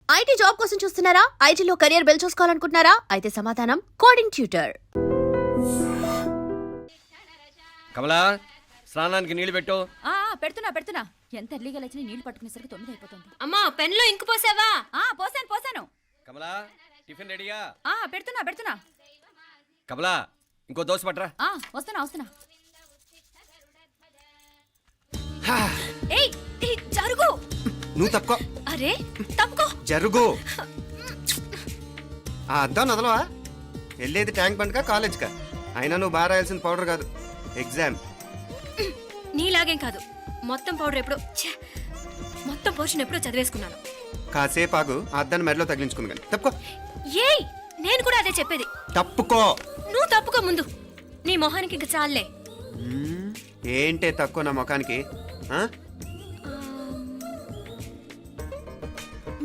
IT job కోసం చూస్తున్నారా? ఐటీలో కెరియర్ బిల్డ్ చూసుకోవాలనుకుంటున్నారా? అయితే సమాధానం కోడింగ్ ట్యూటర్. కమలా, స్నానానికి నీళ్లు పెట్టు. పెడుతున్నా. ఎంత ఎర్లీగా లేచిన నీళ్లు పట్టుకునేసరికి 9 అయిపోతుంది. అమ్మా, పెన్లో ఇంకు పోసావా? పోసాను. కమలా, టిఫిన్ రెడీయా? పెడుతున్నా. కమలా, ఇంకో దోశ పట్రా. వస్తున్నా. ఏయ్, జరుగు. నువ్వు తప్పుకో. అరే తప్పుకో. జరుగు. ఆ అద్దం నదలవా? వెళ్ళేది ట్యాంక్ బండ్కా కాలేజ్కా? అయినా నువ్వు బాగా రాయాల్సిన పౌడర్ కాదు, ఎగ్జామ్. నీలాగేం కాదు, మొత్తం పౌడర్ ఎప్పుడో మొత్తం పోర్షన్ ఎప్పుడో చదివేసుకున్నాను. కాసేపు ఆగు, ఆ అద్దాన్ని మెడలో తగిలించుకుంది కానీ. తప్పుకో. ఏయ్, నేను కూడా అదే చెప్పేది. తప్పుకో. నువ్వు తప్పుకో ముందు. నీ మొహానికి ఇంక చాలే. ఏంటే తక్కువ నా ముఖానికి?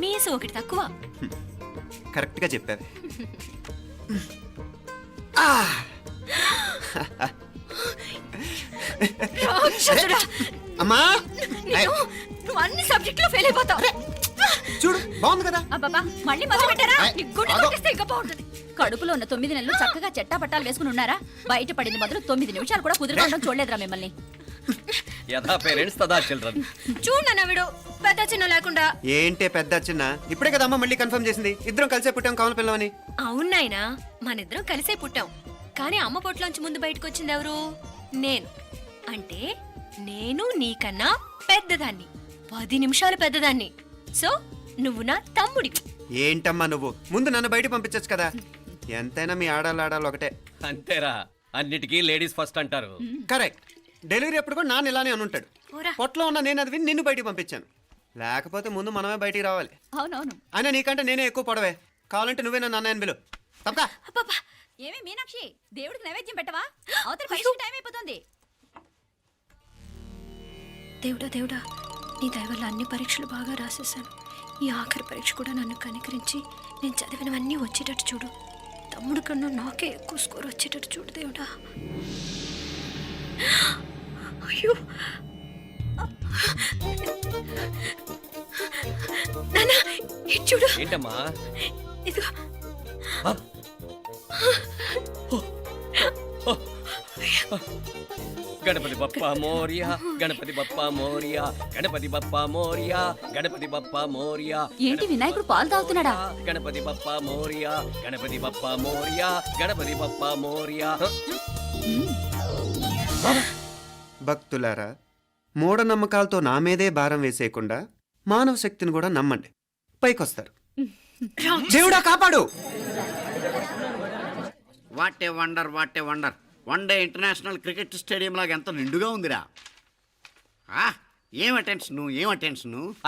మీసు ఒకటి తక్కువ. కరెక్ట్గా చెప్పారు. అమ్మా, నువ్వు అన్ని సబ్జెక్టులో ఫెయిల్ అయిపోతావు. చూడు, బాగుంది కదా? అబ్బబ్బా, మళ్ళీ మొదలు పెట్టారా? ఇంకా బాగుంటుంది. కడుపులో ఉన్న 9 నెలలు చక్కగా చెట్టా పట్టాలు వేసుకుని ఉన్నారా? బయట పడింది మొదలు 9 నిమిషాలు కూడా కుదురుకోవడం చూడలేదురా మిమ్మల్ని. యథా పేరెంట్స్ తదా చిల్డ్రన్. చూడు నవ్విడు, పెద్ద చిన్న లేకుండా. ఏంటే పెద్ద చిన్న? ఇప్పుడే కదా అమ్మ మళ్ళీ కన్ఫర్మ్ చేసింది, ఇద్దరం కలిసే పుట్టాం కావాలి పిల్లవని. అవునాయినా, మనిద్దరం కలిసే పుట్టాం. కానీ అమ్మ పొట్లోంచి ముందు బయటకు వచ్చింది ఎవరు? నేను. అంటే నేను నీకన్నా పెద్దదాన్ని, 10 నిమిషాలు పెద్దదాన్ని. సో నువ్వు నా తమ్ముడివి. ఏంటమ్మా నువ్వు? ముందు నన్ను బయట పంపించచ్చు కదా. ఎంతైనా మీ ఆడాలు ఒకటే. అంతేరా, అన్నిటికీ లేడీస్ ఫస్ట్ అంటారు. కరెక్ట్. డెలివరీ అప్పుడు కూడా నాన్న ఇలానే అనుంటాడు. పొట్టలో ఉన్న నేను అది విని నిన్ను బయటికి పంపించాను. లేకపోతే ముందు మనమే బయటికి రావాలి. అవునవును. అయినా నీకంటే నేనే ఎక్కువ పొడవే. కావాలంటే నువ్వే నన్ను అన్నయ్యను పిలు. తప్పకా. ఏమి మీనాక్షి, దేవుడికి నైవేద్యం పెట్టవా? అవతల పరీక్ష టైం అయిపోతుంది. దేవుడా, నీ దయ వల్ల అన్ని పరీక్షలు బాగా రాసేసాను. ఈ ఆఖరి పరీక్ష కూడా నన్ను కనికరించి నేను చదివినవన్నీ వచ్చేటట్టు చూడు. తమ్ముడు కన్నా నాకే ఎక్కువ స్కోర్ వచ్చేటట్టు చూడు దేవుడా. అయ్యో నాన్న, ఇది చూడు. ఏంటమ్మా? ఇదిగో. గణపతి బప్పా మోరియా, గణపతి బప్పా మోరియా, గణపతి బప్పా మోరియా, గణపతి బప్పా మోరియా. ఏంటి వినాయకుడు పాలు తాగుతున్నాడా? గణపతి బప్పా మోరియా, గణపతి బప్పా మోరియా, గణపతి బప్పా మోరియా. భక్తులారా, మూఢనమ్మకాలతో నా మీదే భారం వేసేయకుండా మానవ శక్తిని కూడా నమ్మండి, పైకొస్తారు. దేవుడా కాపాడు. What a wonder. One day international cricket stadium లాగా ఎంత నిండుగా ఉందిరా. ఏం అటెన్షన్?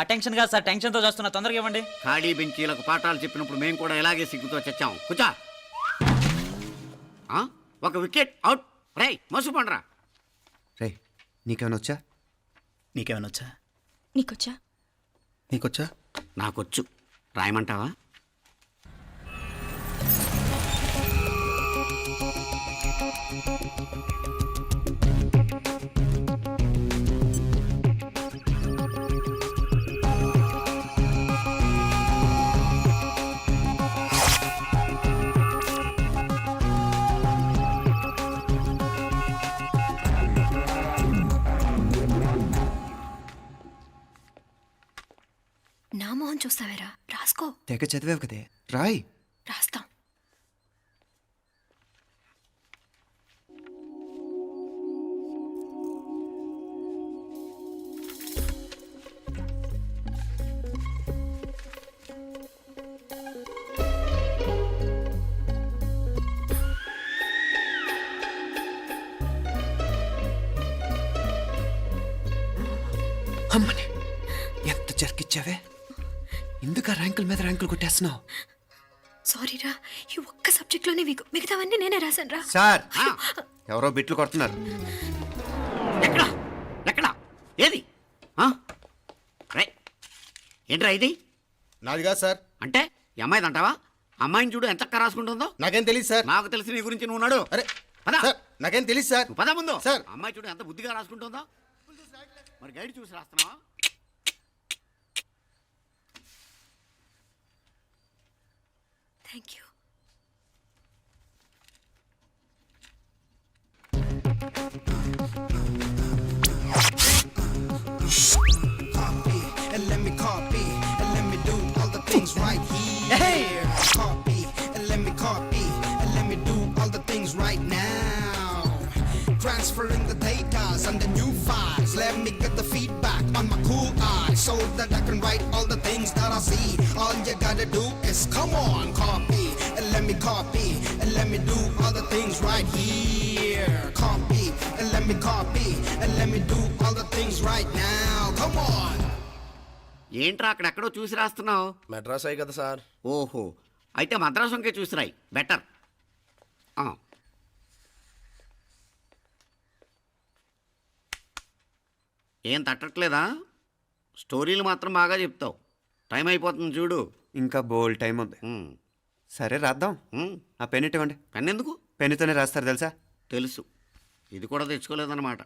అటెన్షన్ కాదు సార్, టెన్షన్తో చూస్తున్నా. తొందరగా ఇవ్వండి. ఖాళీ బెంచీలకు పాఠాలు చెప్పినప్పుడు మేము కూడా ఇలాగే సిగ్గుతో చచ్చాం. కూర్చో. ఒక వికెట్ అవుట్. రై మసు పండ్రా. రే, నీకేమైనా వచ్చా? నీకేమైనా వచ్చా? నీకొచ్చా? నాకొచ్చు. రాయమంటావా? నా మొహం చూస్తావేరా? రాసుకో. తెగ చదివావు కదే, రాయ్. రాస్తాం. అమ్మని ఎంత జరికిచ్చావే. ఎందుకు ర్యాంకుల మీద ర్యాంకులు కొట్టేస్తున్నావు? సారీరా, ఈ ఒక్క సబ్జెక్ట్లోనే మిగతావన్నీ నేనే రాశాను రా. సార్, ఎవరో బిట్లు కొడుతున్నారు. ఎక్కడ ఏది? ఏంట్రా ఇది? నాది కాదు సార్. అంటే ఈ అమ్మాయిది అంటావా? అమ్మాయిని చూడు ఎంత రాసుకుంటుందో. నాకేం తెలియదు సార్. నాకు తెలిసి నీ గురించి నువ్వు నాడు. అరే సార్, నాకేం తెలియదు సార్. పద ముందు. సార్, అమ్మాయి చూడు ఎంత బుద్ధిగా రాసుకుంటుందో. మరి గైడ్ చూసి రాస్తున్నావా? Thank you. And let me copy, and let me do all the things right here. Copy, and let me copy, and let me do all the things right now. Transferring the data and the new files. Let me get the feedback on my cool eye so that I can write all the things that I see. All you gotta do is come on, copy, and let me copy, and let me do all the things right here. Copy, and let me copy, and let me do all the things right now. Come on. ఏంట్రా అక్కడెక్కడో చూసి రాస్తున్నావు? మెడ్రాస్ అయ్యి కదా sir. ఓహో, అయితే మద్రాసు వంకే చూసి రాయి, better. ఏం తట్టట్లేదా? స్టోరీలు మాత్రం బాగా చెప్తావు. టైం అయిపోతుంది చూడు. ఇంకా బోల్ టైం ఉంది. సరే రాద్దాం. ఆ పెన్ ఇవ్వండి. పెన్ ఎందుకు? పెన్నుతోనే రాస్తారు తెలుసా? తెలుసు. ఇది కూడా తెచ్చుకోలేదన్నమాట.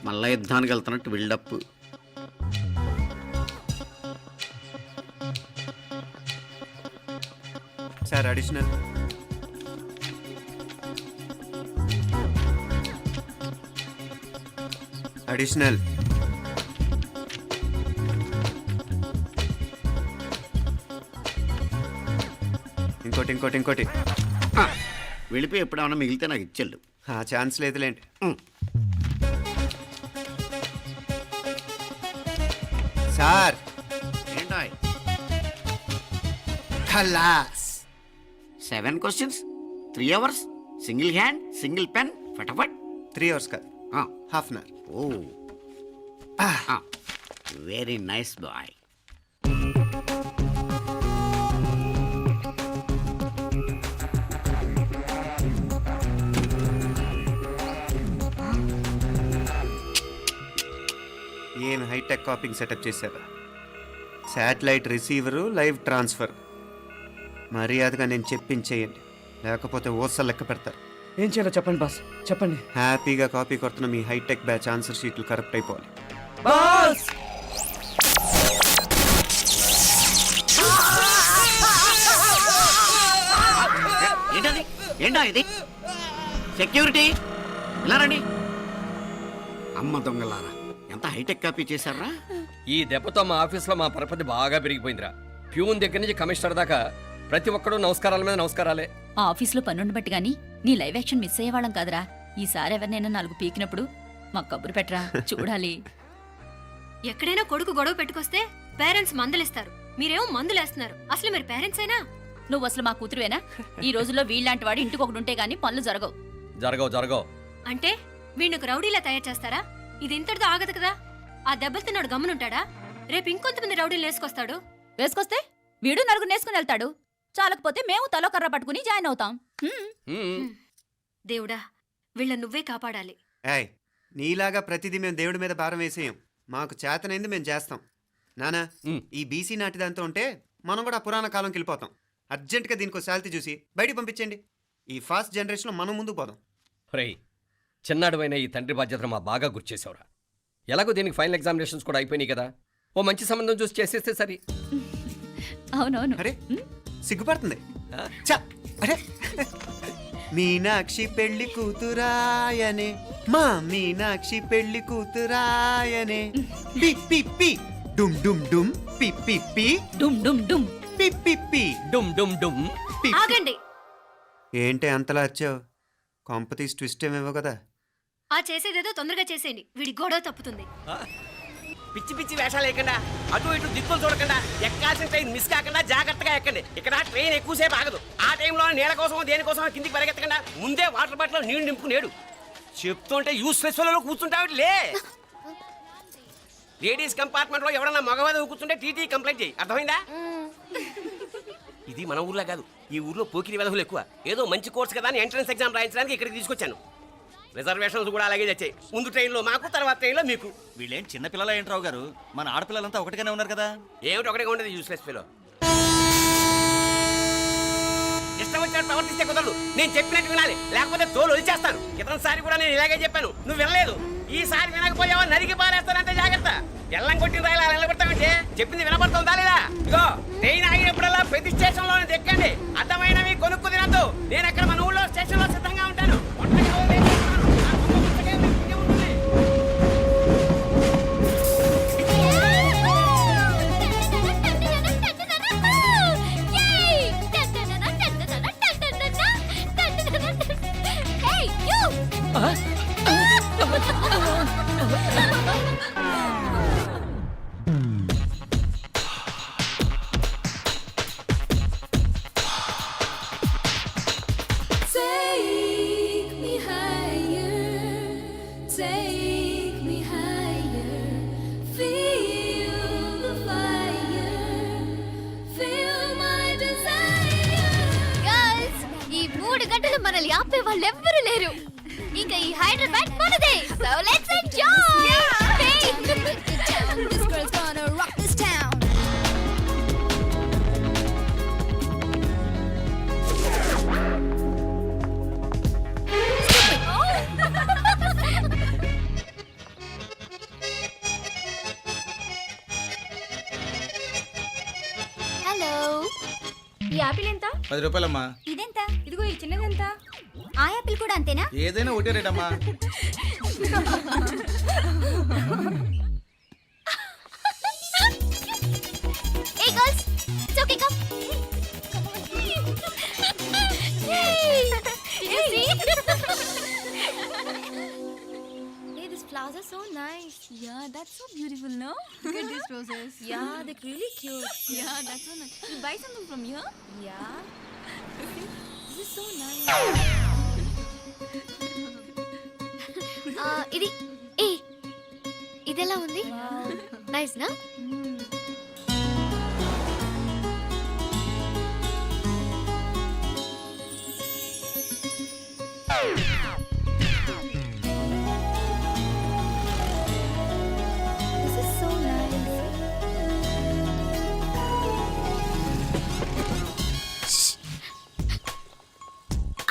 మళ్ళా యుద్ధానికి వెళ్తున్నట్టు బిల్డప్. Sir additional. అడిషనల్. ఇంకోటి ఇంకోటి ఇంకోటి. వెళ్ళిపోయి ఎప్పుడేమన్నా మిగిలితే నాకు ఇచ్చెళ్ళు. ఆ ఛాన్స్ లేదులేండి. సార్ ఏంటో ఖలాస్. 7 questions, 3 hours, single hand, single pen, ఫటాఫట్. 3 hours కాదు, హాఫ్ అన్ అవర్. ఓ, వెరీ నైస్ బాయ్. ఏం హైటెక్ కాపింగ్ సెటప్ చేశారా? Satellite receiver, live transfer. మర్యాదగా నేను చెప్పించేయండి, లేకపోతే ఓసలు లెక్క పెడతారు. ఏం చేయాలో చెప్పండి బాస్, చెప్పండి. హ్యాపీగా కాపీ కొడుతున్న మీ హైటెక్ బ్యాచ్ ఆన్సర్ షీట్లు కరెక్ట్ అయిపోవాలి. బాస్ ఏంటది? ఏంటా ఇది? సెక్యూరిటీ ఇలా రండి. అమ్మ దొంగలారా, ఎంత హైటెక్ కాపీ చేశారా? ఈ దెబ్బతో మా ఆఫీస్లో మా పరపతి బాగా పెరిగిపోయిందిరా. ప్యూన్ దగ్గర నుంచి కమిషనర్ దాకా ప్రతి ఒక్కడు నమస్కారాల మీద నమస్కారాలే. ఆ ఆఫీస్లో పన్నుండి బట్టి గాని నీ లైవ్ యాక్షన్ మిస్ అయ్యేవాళ్ళం కాదురా. ఈసారి ఎవరినైనా 4 పీకినప్పుడు మాకు కబురు పెట్టరా, చూడాలి. ఎక్కడైనా కొడుకు గొడవ పెట్టుకొస్తే పేరెంట్స్ మందులిస్తారు, మీరేమో మందులేస్తున్నారు. అసలు మీరు పేరెంట్స్ అయినా? నువ్వు అసలు మా కూతురువేనా? ఈ రోజుల్లో వీళ్ళలాంటి వాడు ఇంటికి ఒకటి ఉంటే గానీ పనులు జరగవు. జరగవు. అంటే వీణ్ణకు రౌడీలా తయారు చేస్తారా? ఇది ఇంతటితో ఆగదు కదా. ఆ దెబ్బలు తిన్నాడు గమ్మునుంటాడా? రేపు ఇంకొంతమంది రౌడీలు వేసుకొస్తాడు. వేసుకొస్తే వీడు 4 నేసుకుని వెళ్తాడు. చాలకపోతే మేము తలో కర్ర పట్టుకుని జాయిన్ అవుతాం. దేవుడా, వీళ్ళ నువ్వే కాపాడాలి. ఏయ్, నీలాగా ప్రతిదీ మేము దేవుడి మీద భారం వేసేయం. మాకు చేతనైంది మేము చేస్తాం. నానా, ఈ బీసీ నాటిదంతా ఉంటే మనం కూడా పురాణ కాలంకి వెళ్ళిపోతాం. అర్జెంటుగా దీనికి శాలిటీ చూసి బయటికి పంపించండి. ఈ ఫాస్ట్ జనరేషన్లో మనం ముందుకు పోదాం. రే, చిన్నాడువైన ఈ తండ్రి బాధ్యతను మా బాగా గుర్చేసావురా. ఎలాగో దీనికి ఫైనల్ ఎగ్జామినేషన్స్ కూడా అయిపోయినాయి కదా, ఓ మంచి సంబంధం చూసి చేసేస్తే సరి. అవునవును. అరే సిగ్గుపడుతుంది. చ, అరే మీనాక్షి పెళ్లి కూతురాయనే, మా మీనాక్షి పెళ్లి కూతురాయనే. పి పి పి డుమ్ డుమ్ డుమ్, పి పి పి డుమ్ డుమ్ డుమ్. పి పి పి డుమ్ డుమ్ డుమ్. పి. ఆగండి. ఏంటి అంతలా వచ్చావు? కాంపతీస్ ట్విస్ట్ ఏమేవో కదా. ఆ చేసేదేదో తొందరగా చేసేయండి, వీడి గొడవ తప్పుతుంది. పిచ్చి పిచ్చి వేషాలు లేకుండా, అటు ఇటు దిక్కులు చూడకుండా, ఎక్కాల్సిన ట్రైన్ మిస్ కాకుండా జాగ్రత్తగా ఎక్కండి. ఇక్కడ ట్రైన్ ఎక్కువసేపు ఆగదు. ఆ టైంలో నీళ్ళ కోసం దేనికోసం కిందికి పరిగెత్తకుండా ముందే వాటర్ బాటిల్ నీళ్లు నింపుకునేడు. చెప్తుంటే యూస్లెస్ లో కూర్చుంటావు. లే, లేడీస్ కంపార్ట్మెంట్ లో ఎవరన్నా మగవాది కూర్చుంటే టీటీ కంప్లైంట్ చేయి, అర్థమైందా? ఇది మన ఊర్లో కాదు, ఈ ఊర్లో పోకిరి వెధవులు ఎక్కువ. ఏదో మంచి కోర్స్ కదా అని ఎంట్రన్స్ ఎగ్జామ్ రాయించడానికి ఇక్కడికి తీసుకొచ్చాను. రిజర్వేషన్స్ కూడా అలాగే వచ్చాయి. ముందు ట్రైన్లో మాకు, తర్వాత ట్రైన్లో మీకు. వీళ్ళేం చిన్న పిల్లల ఏంట్రావు గారు? మన ఆడపిల్లలంతా ఒకటిగానే ఉన్నారు కదా. ఏమిటి ఒకటిగా ఉండదు యూస్లెస్ ఫెలో. ఇష్టం వచ్చినట్టు ప్రవర్తిస్తే కుదరదు. నేను చెప్పినట్టు వినాలి, లేకపోతే తోలు వదిలేస్తాను. క్రితంసారి కూడా నేను ఇలాగే చెప్పాను, నువ్వు వినలేదు. ఈసారి వినకపోయావా నరికి పారేస్తానంటే జాగ్రత్త. ఎల్లం కొట్టిన రాయలు అలా నిలబడతామంటే చెప్పింది వినపడుతుందా లేదా? ఇగో ట్రైన్ ఆగినప్పుడల్లా ప్రతి స్టేషన్ లో ఎక్కండి. అర్థమైనవి కొనుక్కు తినద్దు. నేను అక్కడ మన ఊళ్ళో స్టేషన్ లో సిద్ధంగా ఉంటాను. ఒంటరిగా వదిలేస్తున్నాను. నా బొమ్మ పుస్తకం ఇంటికే ఉంటుంది. ఈ 3 గంటలు మనల్ని ఆపే వాళ్ళు ఎవ్వరు లేరు. ఇంకా ఈ హైదరాబాద్ మనదే. So let's enjoy. This girl's gonna rock this town. Hello. ఈ యాపిల్ ఎంత? 10 రూపాయలమ్మా. ఇదెంత? ఇదిగో ఈ చిన్నది ఎంత? ఆ యాపిల్ కూడా అంతేనా? ఏదైనా ఒకటే రేట్ అమ్మా. Hey girls, it's okay, come. Yay! You see? Hey, these flowers are so nice. Yeah, that's so beautiful, no? Look at these roses. Yeah, they're really cute. Yeah, that's so nice. You buy something from here? Yeah. This is so nice. ఇది ఏ ఇదెలా ఉంది? Nice నా? This is so nice.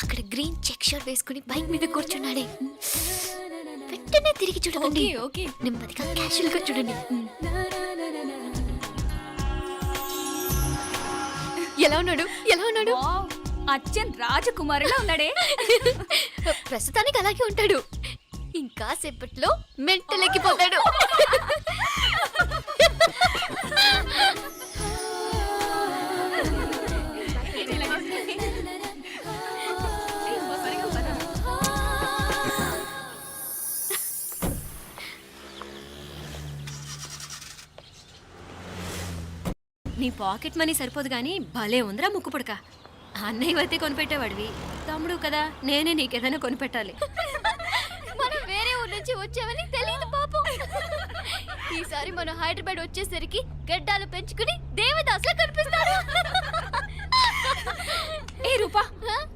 అక్కడ green check shirt వేసుకుని bike మీద కూర్చున్నాడే. వెంటనే తిరిగి చూడకండి. ఓకే. నెమ్మదిగా క్యాషువల్ గా చూడండి. ఎలా ఉన్నాడు? ఎలా ఉన్నాడు? వావ్, అచ్చన్ రాజకుమారిలా ఉన్నాడే. ప్రస్తుతానికి అలాగే ఉంటాడు. ఇంకా సేపట్లో మెంటల్ ఎక్కిపోతాడు. నీ పాకెట్ మనీ సరిపోదు కానీ భలే ఉందిరా ముక్కు పుడక. అన్నయ్య అయితే కొనిపెట్టేవాడివి, తమ్ముడు కదా నేనే నీకేదైనా కొనిపెట్టాలి. మనం వేరే ఊరు నుంచి వచ్చామని తెలియదు పాపం. ఈసారి మనం హైదరాబాద్ వచ్చేసరికి గడ్డాలు పెంచుకుని దేవదాసులా కనిపిస్తారు. ఏ రూపా,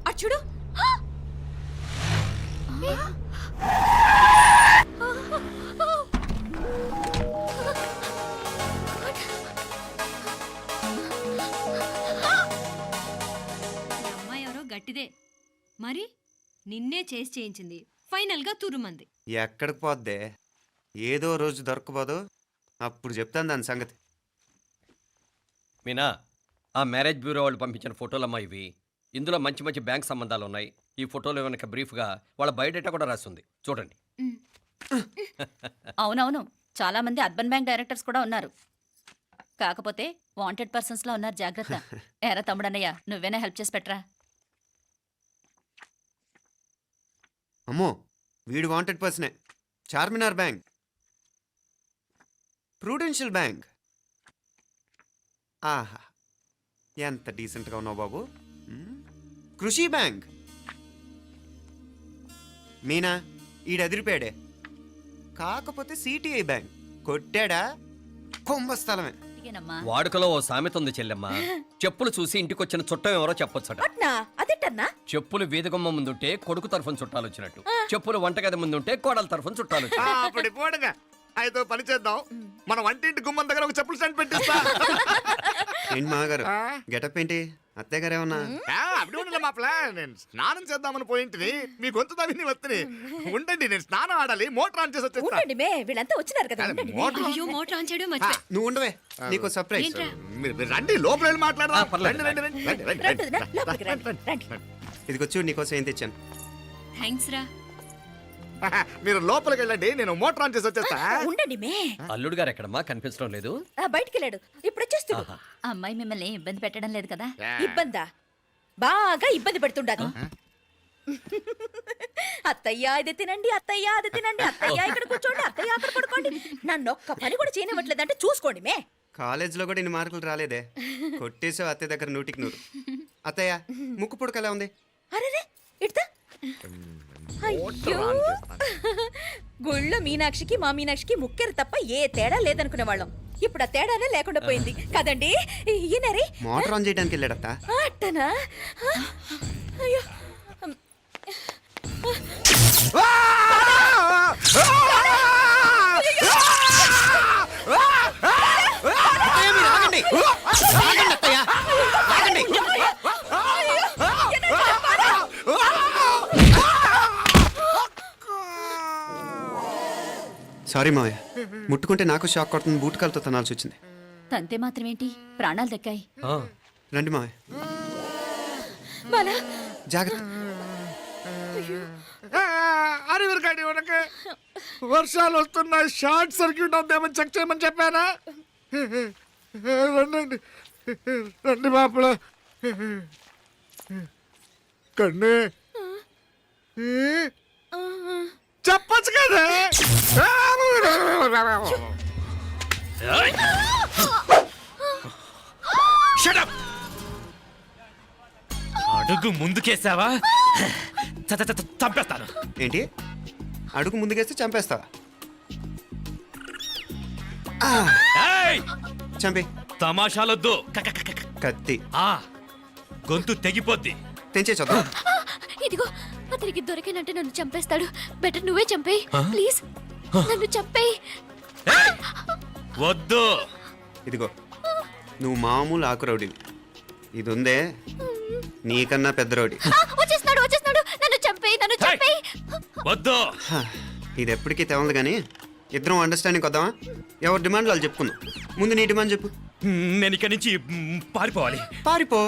అటు చూడు. ఈ అమ్మాయి ఎవరో గట్టిదే, మరి నిన్నే చేసి చేయించింది. ఫైనల్ గా తురుమంది. ఎక్కడికి పోద్దే? ఏదో రోజు దొరకపోదు, అప్పుడు చెప్తాను దాని సంగతి. మీనా, ఆ మ్యారేజ్ బ్యూరో వాళ్ళు పంపించిన ఫోటోలమ్మా ఇవి. ఇందులో మంచి మంచి బ్యాంక్ సంబంధాలు ఉన్నాయి. ఈ ఫోటోలో వెనక బ్రీఫ్గా వాళ్ళ బయోడేటా కూడా రాస్తుంది, చూడండి. అవునవును, చాలా మంది అర్బన్ బ్యాంక్ డైరెక్టర్స్ కూడా ఉన్నారు. కాకపోతే వాంటెడ్ పర్సన్స్ లా ఉన్నారు, జాగ్రత్త. ఎరా తమ్ముడన్నయ్య, నువ్వేనా హెల్ప్ చేసి పెట్టరా? అమ్మో, వీడు వాంటెడ్ పర్సనే. Charminar bank, Prudential bank. ఆహా, ఎంత డీసెంట్గా ఉన్నావు బాబు. కృషి బ్యాంక్. మీనా, ఈడు ఎదిరిపోయాడే. కాకపోతే సిటిఐ బ్యాంక్ కొట్టాడా కుంభస్థలమే. వాడుకలో ఓ సామెత ఉంది చెల్లెమ్మ. చెప్పులు చూసి ఇంటికొచ్చిన చుట్టం ఎవరో చెప్పొచ్చట. చెప్పులు వీధగుమ్మ ముందుంటే కొడుకు తరఫున చుట్టాలు వచ్చినట్టు, చెప్పులు వంటగది ముందుంటే కోడల తరఫున చుట్టాలు వచ్చినట్టు. అప్పుడు పోడుగా అయితే పని చేద్దాం. మన వంటింటి గుమ్మం దగ్గర ఒక చెప్పులు స్టాండ్ పెట్టిస్తా. ఏంటి మాగారు గెటప్ ఏంటి? అత్తయ్య గారు ఏమన్నా అప్పుడు ఉండలే మాపల నేను స్నానం చేద్దామని పోయింటిని మీ గొంతు తవ్వి వస్తుంది ఉండండి నేను స్నానం ఆడాలి మోటార్ ఆన్ చేసి వచ్చేస్తా వీళ్ళంతా వచ్చినారు కదా ఉండండి. మోటార్ అయ్యో మోటార్ ఆన్ చేయడం మర్చిపోయా. నువ్వు ఉండవే నీకు సర్ప్రైజ్ మీరు రండి లోపల వెళ్ళి మాట్లాడదాం పర్లేదు. రండి, రండి, రండి, రండి, రండి, రండి, రండి, లోపలికి రండి, రండి. ఇదిగో చూడు నీకోసం ఏం తెచ్చాను. థ్యాంక్స్ రా. మీరు లోపలికి వెళ్ళండి నేను మోటార్ ఆన్ చేసి వచ్చేస్తా ఉండండి మే అల్లుడు గారు ఎక్కడమ్మా కనిపించడం లేదు. బయటికి వెళ్ళాడు ఇప్పుడు వచ్చేస్తాడు. ఆహా. అమ్మాయి మిమ్మల్ని ఇబ్బంది పెట్టడం లేదు కదా? ఆ. ఇబ్బందా? బాగా ఇబ్బంది పెడుతుండదు. అత్తయ్య ఇది తినండి, అత్తయ్య అది తినండి, అత్తయ్య ఇక్కడ కూర్చోండి, అత్తయ్య అక్కడ పడుకోండి. నన్ను ఒక్క పని కూడా చేయనివ్వట్లేదంటే చూసుకోండి మే. కాలేజీలో కూడా ఇన్ని మార్కులు రాలేదే. కొట్టేసావు అత్తయ్య దగ్గర 100కి 100. అత్తయ్య ముక్కు పుడక ఎలా ఉంది? అరే ఇడతా. అయ్యో గుళ్ళో మీనాక్షికి మా మీనాక్షికి ముక్కెరు తప్ప ఏ తేడా లేదనుకునే వాళ్ళం. ఇప్పుడు ఆ తేడానే లేకుండా పోయింది కదండి. ఈయనరే మోటార్ ఆన్ చేయడానికి వెళ్ళాడత్త. అట్టనా? అయ్యో సారీ మావయ్య, ముట్టుకుంటే నాకు షాక్ కొడుతుంది. బూట్ కాలుతో తనాల్సి వచ్చింది. తంతే మాత్రమేంటి, ప్రాణాలు దక్కాయి. ఆ, రండి మావయ్య, బాలా జాగ్రత్త. అరవిరకండి ఉనకే వర్షాలు వస్తున్నాయి షార్ట్ సర్క్యూట్ అవుతామని చెక్ చేయమని చెప్పానా రండి రండి మాపల కన్ను చెప్పచ్చు కదా అడుగు ముందుకేసావా చంపేస్తాను. ఏంటి అడుగు ముందుకేస్తే చంపేస్తావా? చంపి. తమాషాలొద్దు. కత్తి గొంతు తెగిపోద్ది. తెంచే చూద్దాం. ఇదిగో అతనికి దొరికినంటే నన్ను చంపేస్తాడు. బెటర్ నువ్వే చంపేయి ప్లీజ్. నన్ను చంపేయి. వద్దు. ఇదిగో నువ్వు మామూలు ఆకు రౌడీవి. ఇది ఉందే నీకన్నా పెద్ద రౌడీ. వచ్చేస్తున్నాడు వచ్చేస్తున్నాడు. నన్ను చంపేయి నన్ను చంపేయి. వద్దు. ఇది ఎప్పటికీ తెవలదు కానీ ఇద్దరం అండర్స్టాండింగ్ వద్దామా? ఎవరి డిమాండ్లు వాళ్ళు చెప్పుకుందాం. ముందు నీ డిమాండ్ చెప్పు. నేను ఇక్కడి నుంచి పారిపోవాలి. పారిపో.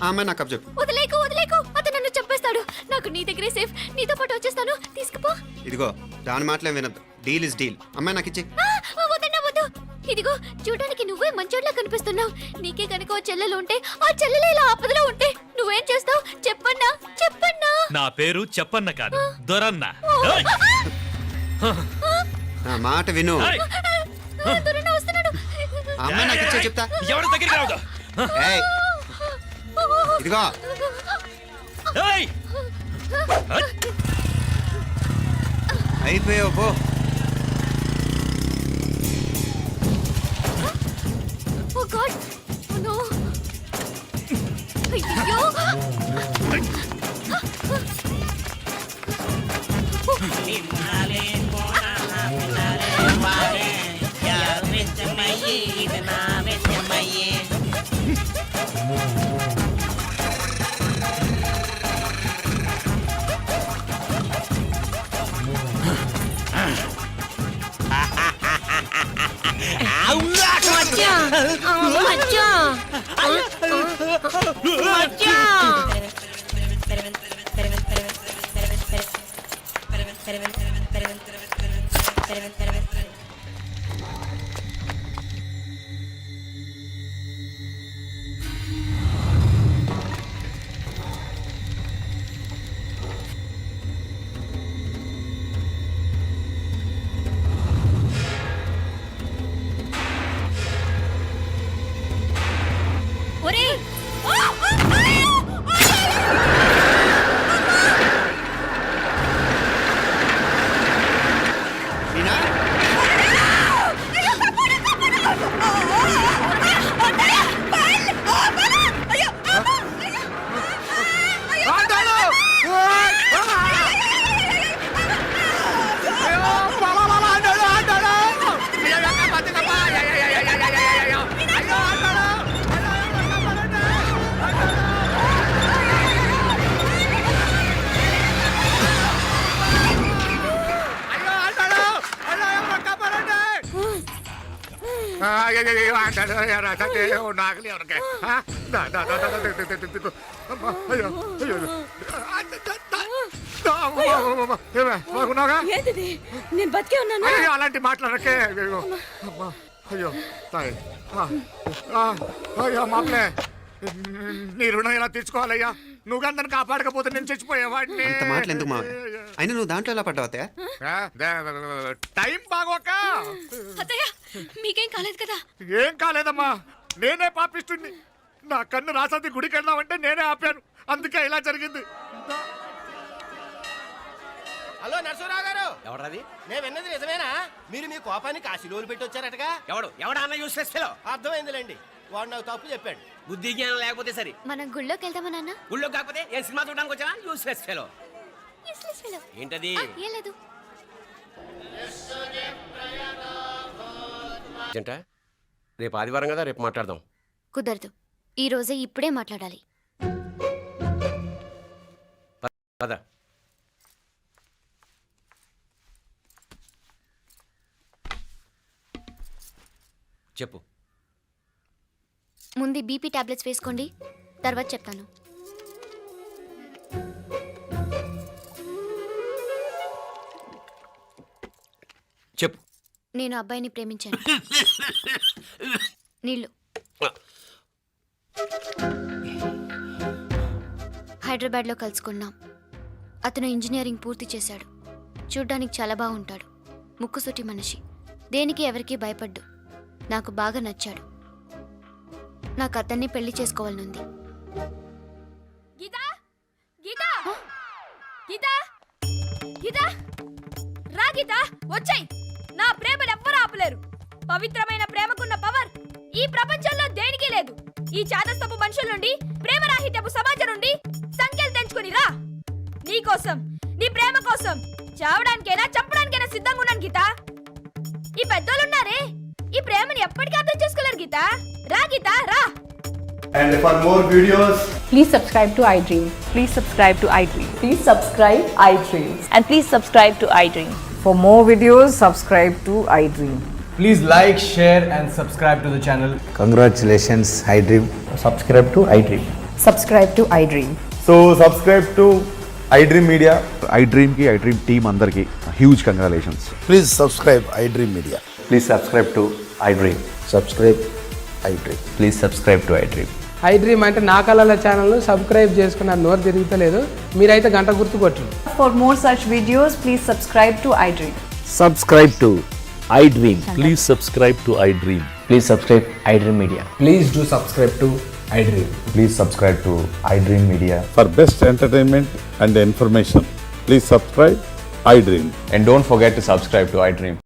ఆ అమ్మాయి నాకు చెప్పు. వదిలేకు వదిలేకు. అతను నన్ను చంపేస్తాడు. నాకు నీ దగ్గరే సేఫ్. నీతో పాటు వచ్చేస్తాను. తీసుకుపో. ఇదిగో దాని మాటలే వినద్దు. Deal is deal. అమ్మాయి నాకు ఇచ్చి. వద్దన్నా వద్దు. ఇదిగో చూడడానికి నువ్వే మంచోట్లా కనిపిస్తున్నావు. నీకే కనుక ఓ చెల్లెలు ఉంటే ఆ చెల్లెలు ఇలా ఆపదలో ఉంటే నువ్వేం చేస్తావు చెప్పన్నా చెప్పన్నా. నా పేరు చెప్పన్న కాదు, దొరన్న. నా మాట విను. దొరన్న వస్తున్నాడు. ఆ అమ్మాయి నాకు ఇచ్చే చెప్తా. ఎవరి దగ్గరికి రావద్దు. ఏయ్, ఇదిగో అయిపోయావు పో. Oh God! Oh no! అయ్యో! అయ్యో అంటాడు నాకలి ఎవరికే బాగున్నావుగా? ఏంటిది నేను బతికే ఉన్నాను. అయ్యో అలాంటి మాట్లాడకే. అయ్యో అమ్మా, అయ్యో తాయ్ అయ్యో మామలే, నీ రుణం ఎలా తీర్చుకోవాలయ్యా? నువ్వు అందరిని కాపాడకపోతే నేను చచ్చిపోయేవాడిని. అంత మాటలు ఎందుకు మావయ్య? అయినా నువ్వు దాంట్లో ఎలా పడ్డావు అత్తయ్య? టైం బాగోక. అత్తయ్య మీకేం కాలేదు కదా? ఏం కాలేదమ్మా, నేనే పాపిస్తుంది. నా కన్ను రాసాది గుడికి వెళ్దామంటే నేనే ఆపాను, అందుకే ఇలా జరిగింది. హలో నరసరావు గారు. ఎవరది? నేను విన్నది నిజమేనా? మీరు మీ కోపాన్ని కాశీలోలు పెట్టి వచ్చారటగా? ఎవడన్నా యూస్ చేస్తా? అర్థమైందిలేండి, వాడు నాకు తప్పు చెప్పాడు. బుద్ధి జ్ఞానం లేకపోతే సరే. మనం గుళ్ళోకి వెళ్దామా నాన్న? గుళ్ళో కాకపోతే ఏ సినిమా చూడడానికి వచ్చావా? యూస్ చేస్తా. Useless fellow. ఏంటది? ఏం లేదు. రేపు ఆదివారం కదా, రేపు మాట్లాడదాం. కుదరదు, ఈ రోజే ఇప్పుడే మాట్లాడాలి. పద. చెప్పు. ముందు బీపీ టాబ్లెట్స్ వేసుకోండి, తర్వాత చెప్తాను. చెప్పు. నేను అబ్బాయిని ప్రేమించాను. నీళ్ళు. హైదరాబాద్లో కలుసుకున్నాం. అతను ఇంజనీరింగ్ పూర్తి చేశాడు. చూడ్డానికి చాలా బాగుంటాడు. ముక్కుసూటి మనిషి. దేనికి ఎవరికీ భయపడ్డు. నాకు బాగా నచ్చాడు. నాకు అతన్ని పెళ్లి చేసుకోవాలనుంది. గీతా గీతా గీతా గీతా రా గీతా, వచ్చాయి. నా ప్రేమను ఎవ్వరూ ఆపలేరు. పవిత్రమైన ప్రేమకున్న పవర్ ఈ ప్రపంచంలో దేనికి లేదు. ఈ చాదస్తపు మనుషుల నుండి, ప్రేమరాహిత్యపు సమాజం నుండి సంఖ్యలు తెంచుకుని రా. నీ కోసం, నీ ప్రేమ కోసం చావడానికైనా చంపడానికైనా సిద్ధంగా ఉన్నాను గీతా. ఈ పెద్దోళ్ళున్నారే, ఈ ప్రేమని ఎప్పటికీ అర్థం చేసుకోలేరు గీతా. రా గీతా రా. And for more videos, please subscribe to iDream. Please subscribe to iDream. Please subscribe iDream. And please subscribe to iDream. For more videos, subscribe to iDream. please like, share and subscribe to the channel. Congratulations, iDream. Subscribe to iDream. Subscribe to iDream. So subscribe to iDream Media. iDream ki iDream team andarki huge congratulations. Please subscribe iDream Media. Please subscribe to iDream. Subscribe iDream. Please subscribe to iDream. iDream అంటే నా కళల channel subscribe చేసుకున్న నోరు తిరుగుతలేదు. మీరైతే గంట గుర్తు కొట్టండి. For more such videos, please subscribe to iDream. Subscribe to iDream. Please subscribe to iDream. Please subscribe iDream Media. Please do subscribe to iDream. Please subscribe to iDream Media. For best entertainment and information, please subscribe iDream. And don't forget to subscribe to iDream.